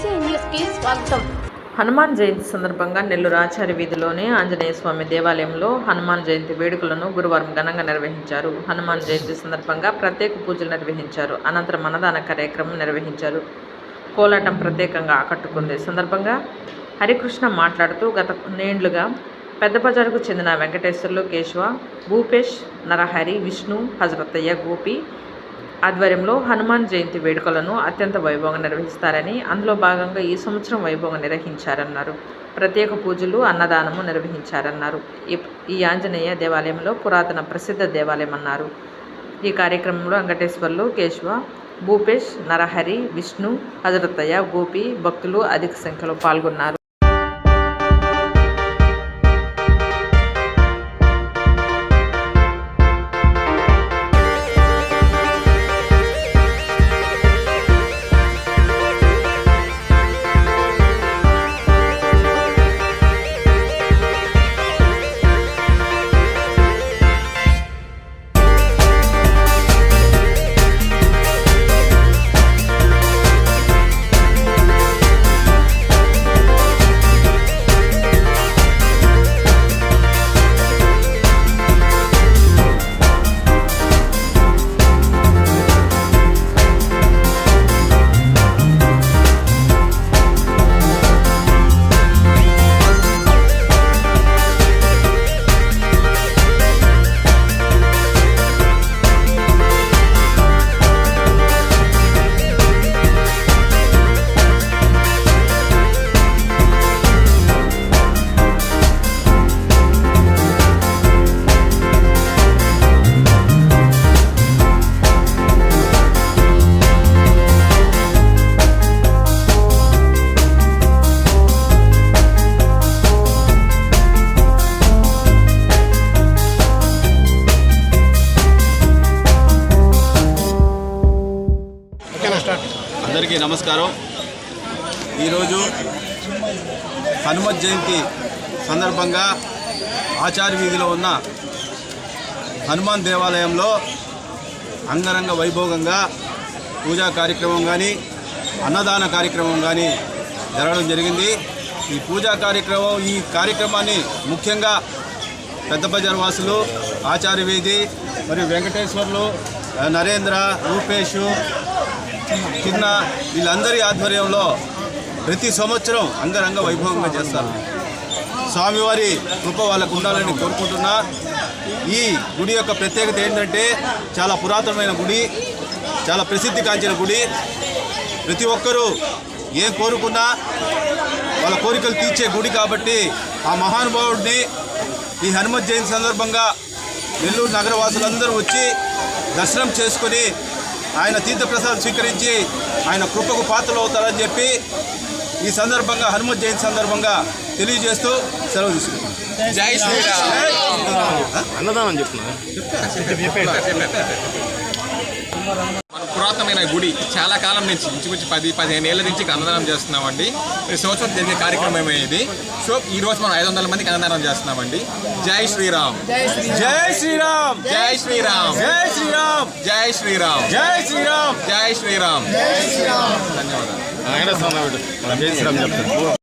BC న్యూస్కి స్వాగతం. హనుమాన్ జయంతి సందర్భంగా నెల్లూరు ఆచార్య వీధిలోని ఆంజనేయ స్వామి దేవాలయంలో హనుమాన్ జయంతి వేడుకలను గురువారం ఘనంగా నిర్వహించారు. హనుమాన్ జయంతి సందర్భంగా ప్రత్యేక పూజలు నిర్వహించారు. అనంతరం అన్నదాన కార్యక్రమం నిర్వహించారు. కోలాటం ప్రత్యేకంగా ఆకట్టుకుంది. సందర్భంగా హరికృష్ణ మాట్లాడుతూ గత కొన్నేండ్లుగా పెద్ద బజారుకు చెందిన వెంకటేశ్వర్లు, కేశవ, భూపేష్, నరహరి, విష్ణు, హజరత్తయ్య, గోపి ఆధ్వర్యంలో హనుమాన్ జయంతి వేడుకలను అత్యంత వైభవంగా నిర్వహిస్తారని, అందులో భాగంగా ఈ సంవత్సరం వైభవంగా నిర్వహించారన్నారు. ప్రత్యేక పూజలు, అన్నదానము నిర్వహించారన్నారు. ఈ ఆంజనేయ దేవాలయంలో పురాతన ప్రసిద్ధ దేవాలయం అన్నారు. ఈ కార్యక్రమంలో వెంకటేశ్వర్లు, కేశవ, భూపేష్, నరహరి, విష్ణు, హజరత్తయ్య, గోపి భక్తులు అధిక సంఖ్యలో పాల్గొన్నారు. అందరికీ నమస్కారం. ఈరోజు హనుమత్ జయంతి సందర్భంగా ఆచార్య వీధిలో ఉన్న హనుమాన్ దేవాలయంలో అంగరంగ వైభోగంగా పూజా కార్యక్రమం కానీ అన్నదాన కార్యక్రమం కానీ జరగడం జరిగింది. ఈ పూజా కార్యక్రమం ఈ కార్యక్రమాన్ని ముఖ్యంగా పెద్ద బజార్ వాసులు, ఆచార్య వీధి మరియు వెంకటేశ్వర్లు, నరేంద్ర, రూపేషు, చిన్న వీళ్ళందరి ఆధ్వర్యంలో ప్రతి సంవత్సరం అంగరంగ వైభవంగా చేస్తారు. స్వామివారి కృప వాళ్ళకు ఉండాలని కోరుకుంటున్నా. ఈ గుడి యొక్క ప్రత్యేకత ఏంటంటే చాలా పురాతనమైన గుడి, చాలా ప్రసిద్ధి కాంచిన గుడి. ప్రతి ఒక్కరూ ఏం కోరుకున్నా వాళ్ళ కోరికలు తీర్చే గుడి కాబట్టి ఆ మహానుభావుడిని ఈ హనుమత్ జయంతి సందర్భంగా నెల్లూరు నగరవాసులందరూ వచ్చి దర్శనం చేసుకొని ఆయన తీర్థప్రసాదం స్వీకరించి ఆయన కృపకు పాత్రలు అవుతారని చెప్పి ఈ సందర్భంగా హనుమత్ జయంతి సందర్భంగా తెలియజేస్తూ సెలవు తీసుకుంటాం. జై శ్రీరామ్. అన్నదానం చెప్తున్నా. మన పురాతనమైన గుడి చాలా కాలం నుంచి ఇంచుమించు 10-15 ఏళ్ల నుంచి అన్నదానం చేస్తున్నామండి. ప్రతి సంవత్సరం జరిగే కార్యక్రమం ఇది. సో ఈ రోజు మనం 500 మందికి అన్నదానం చేస్తున్నామండి. జై శ్రీరామ్. జై శ్రీరామ్. జై శ్రీరామ్. జై శ్రీరామ్. జై శ్రీరామ్. జై శ్రీరామ్. జై శ్రీరామ్. జై శ్రీరామ్. ధన్యవాదాలు. జై శ్రీరామ్ చెప్తాను.